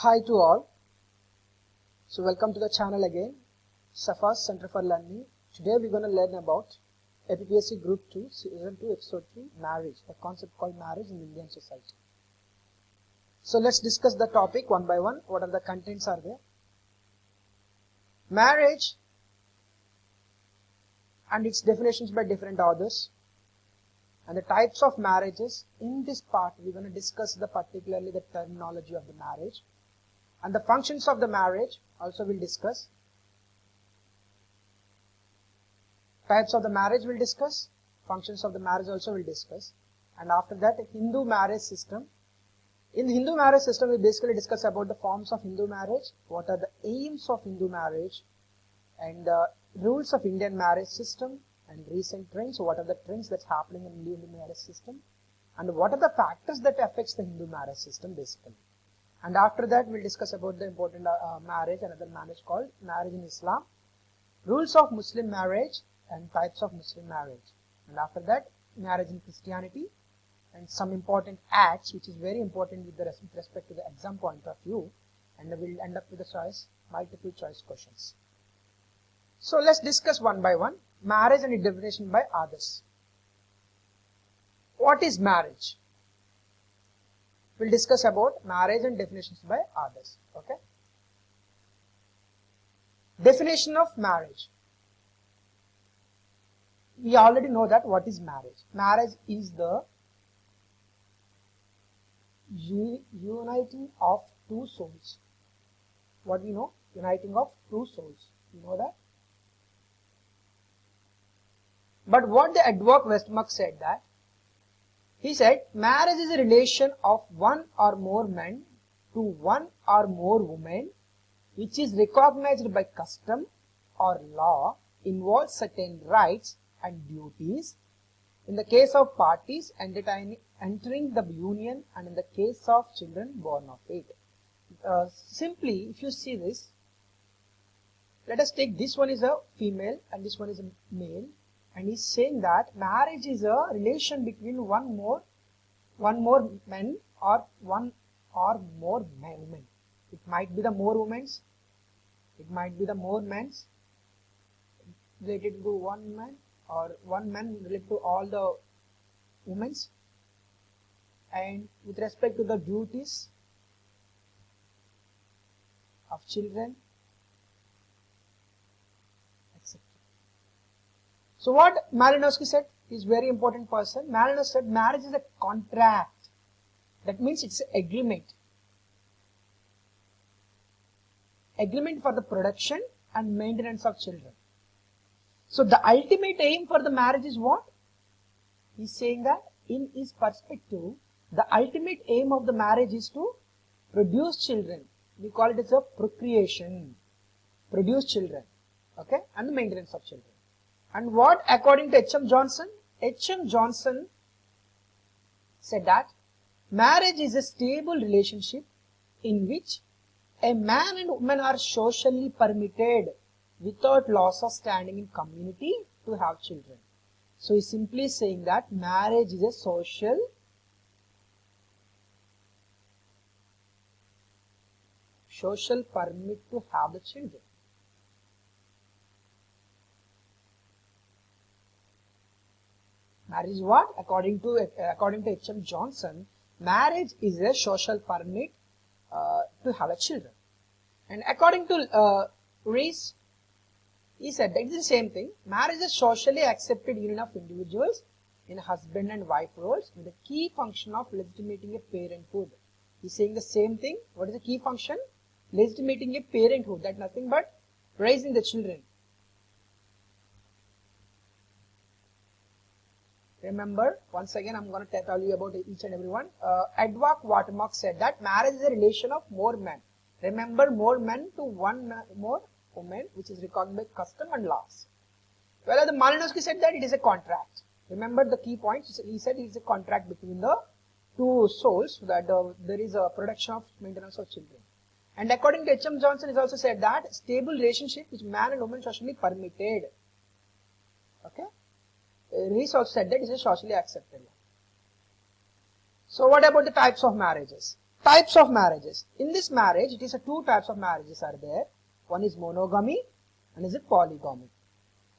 Hi to all. So welcome to the channel again, Sesason Center for Learning. Today we're going to learn about Appsc Group 2, Season 2, Episode 3, Marriage, a concept called marriage in Indian society. So let's discuss the topic one by one. What are the contents are there? Marriage and its definitions by different authors. And the types of marriages. In this part, we're going to discuss particularly the terminology of the marriage. And the functions of the marriage also we'll discuss. Types of the marriage we'll discuss. Functions of the marriage also we'll discuss. And after that, Hindu marriage system. In the Hindu marriage system, we basically discuss about the forms of Hindu marriage, what are the aims of Hindu marriage, and the rules of Indian marriage system, and recent trends, what are the trends that's happening in Indian marriage system, and what are the factors that affects the Hindu marriage system basically. And after that, we'll discuss about the important marriage, another marriage called marriage in Islam, rules of Muslim marriage, and types of Muslim marriage. And after that, marriage in Christianity, and some important acts, which is very important with respect to the exam point of view, and we'll end up with the multiple choice questions. So let's discuss one by one. Marriage and its definition by others. What is marriage? We'll discuss about marriage and definitions by others. Okay. Definition of marriage. We already know that what is marriage. Marriage is the uniting of two souls. What we know? Uniting of two souls. You know that? But what the Edward Westmark said that, he said, marriage is a relation of one or more men to one or more women, which is recognized by custom or law, involves certain rights and duties, in the case of parties entering the union and in the case of children born of it. Simply, if you see this, let us take this one is a female and this one is a male. And he's saying that marriage is a relation between one more men or one or more women. It might be the more women's, it might be the more men's related to one man, or one man related to all the women's. And with respect to the duties of children, so what Malinowski said is very important person. Malinowski said marriage is a contract. That means it's an agreement. Agreement for the production and maintenance of children. So the ultimate aim for the marriage is what? He's saying that in his perspective, the ultimate aim of the marriage is to produce children. We call it as a procreation. Produce children. Okay? And the maintenance of children. And what, according to H.M. Johnson? H.M. Johnson said that marriage is a stable relationship in which a man and woman are socially permitted without loss of standing in community to have children. So he's simply saying that marriage is a social permit to have the children. Marriage is what? According to H.M. Johnson, marriage is a social permit to have a children. And according to Rees, he said that it's the same thing. Marriage is a socially accepted union of individuals in husband and wife roles with the key function of legitimating a parenthood. He's saying the same thing. What is the key function? Legitimating a parenthood. That's nothing but raising the children. Remember, once again, I'm going to tell you about each and every one. Edward Westmark said that marriage is a relation of more men. Remember, more men to one more woman, which is recognized by custom and laws. Whereas the Malinowski said that it is a contract. Remember the key points. He said it is a contract between the two souls, so that there is a production of maintenance of children. And according to H.M. Johnson, he also said that stable relationship which man and woman socially permitted. Okay. He also said that it is socially accepted. So what about the types of marriages? types of marriages. In this marriage, it is two types of marriages are there. One is monogamy and is it polygamy.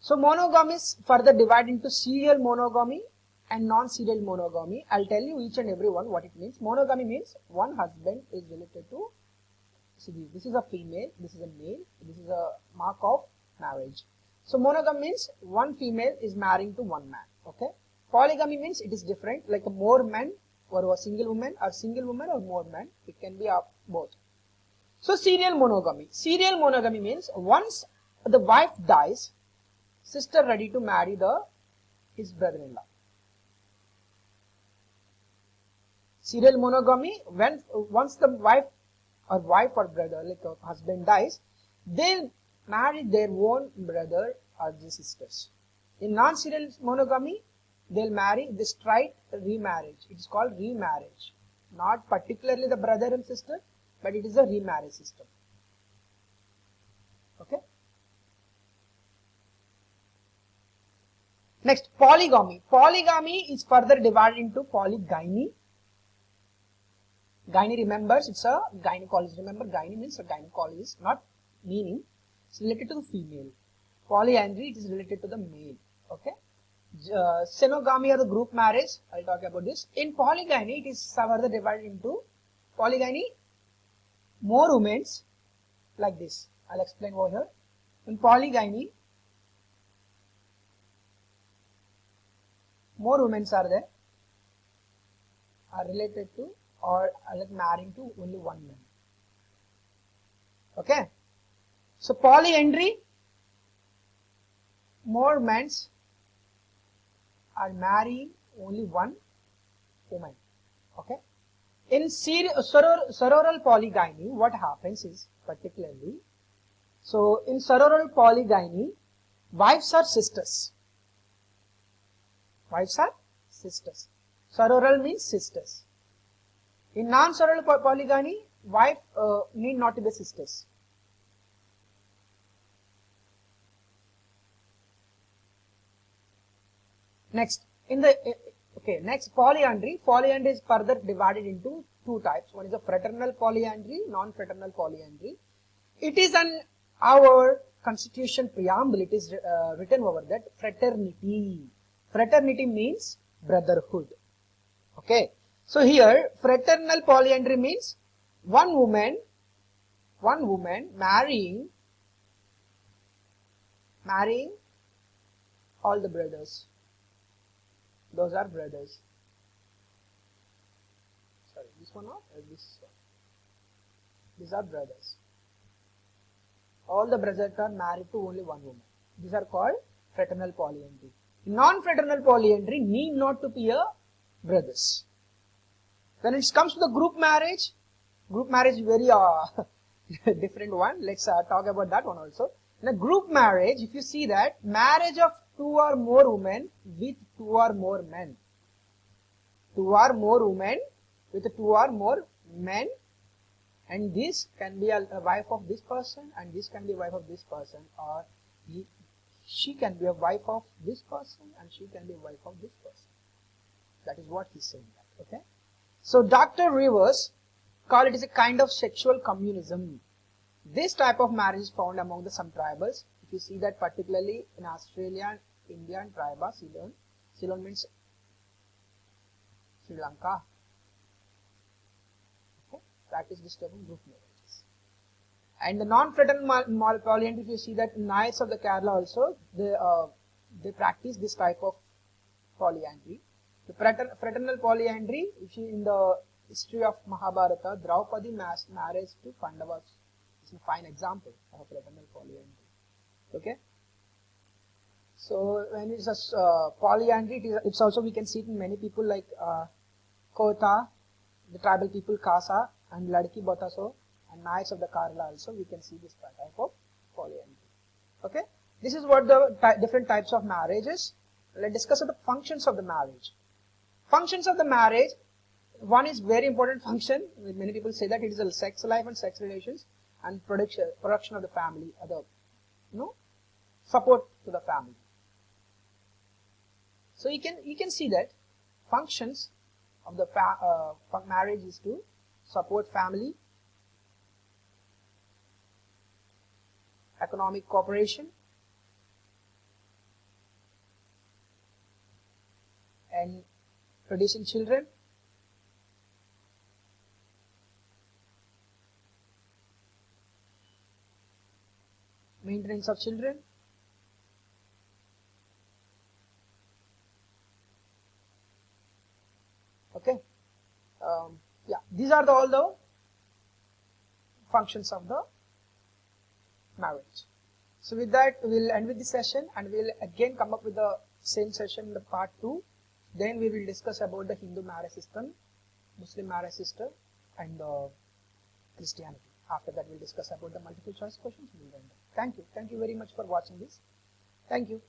So monogamy is further divided into serial monogamy and non-serial monogamy. I'll tell you each and every one what it means. Monogamy means one husband is related to, see this is a female, this is a male, this is a mark of marriage. So monogamy means one female is marrying to one man. Okay. Polygamy means it is different, like more men or a single woman or more men. It can be of both. So serial monogamy. Serial monogamy means once the wife dies, sister ready to marry his brother-in-law. Serial monogamy, once the wife or brother, like a husband dies, they'll marry their own brother or the sisters. In non-serial monogamy, they'll marry this straight remarriage. It is called remarriage. Not particularly the brother and sister, but it is a remarriage system. Okay. Next, polygamy. Polygamy is further divided into polygyny. Gyne remembers, it's a gynecologist. Remember, gyne means a gynecologist, not meaning. It's related to the female. Polyandry, it is related to the male. Okay. Xenogamy or the group marriage, I'll talk about this. In polygyny, it is further divided into polygyny, more women, like this. I'll explain over here. In polygyny, more women are there, are related to or are like marrying to only one man. Okay. So polyandry, more men are marrying only one woman. Okay. In sororal polygyny, what happens is particularly, so in sororal polygyny, wives are sisters. Wives are sisters. Sororal means sisters. In non-sororal polygyny, wife need not to be sisters. Next, next polyandry. Polyandry is further divided into two types. One is a fraternal polyandry, non-fraternal polyandry. It is an our constitution preamble. It is written over that fraternity. Fraternity means brotherhood. Okay. So here fraternal polyandry means one woman marrying all the brothers. Those are brothers. Sorry, this one not, this one. These are brothers. All the brothers are married to only one woman. These are called fraternal polyandry. Non-fraternal polyandry need not to be a brothers. When it comes to the group marriage is very different one. Let's talk about that one also. In a group marriage, if you see that marriage of two or more women with two or more men. Two or more women with two or more men, and this can be a wife of this person and this can be a wife of this person, or she can be a wife of this person and she can be a wife of this person. That is what he's saying. Okay. So Dr. Rivers call it as a kind of sexual communism. This type of marriage is found among some tribals. If you see that particularly in Australia, India and Triba, Ceylon means Sri Lanka. Okay. Practice this type of group marriages. And the non-fraternal polyandry, if you see that in Nayars of the Kerala also, they practice this type of polyandry. The fraternal polyandry, if you in the history of Mahabharata, Draupadi marriage to Pandavas is a fine example of fraternal polyandry. Okay. So when it's a polyandry, it's also we can see it in many people like Kota, the tribal people Kasa and Ladki Botaso, and Nayars of the Kerala also we can see this type of polyandry. Okay. This is what the different types of marriages. Let's discuss the functions of the marriage. Functions of the marriage, one is very important function. Many people say that it is a sex life and sex relations and production of the family, support to the family. So you can see that functions of the marriage is to support family, economic cooperation, and producing children, maintenance of children, okay. Yeah, these are all the functions of the marriage. So with that, we'll end with this session, and we'll again come up with the same session in the part 2. Then we will discuss about the Hindu marriage system, Muslim marriage system, and Christianity. After that, we'll discuss about the multiple choice questions. Thank you. Thank you very much for watching this. Thank you.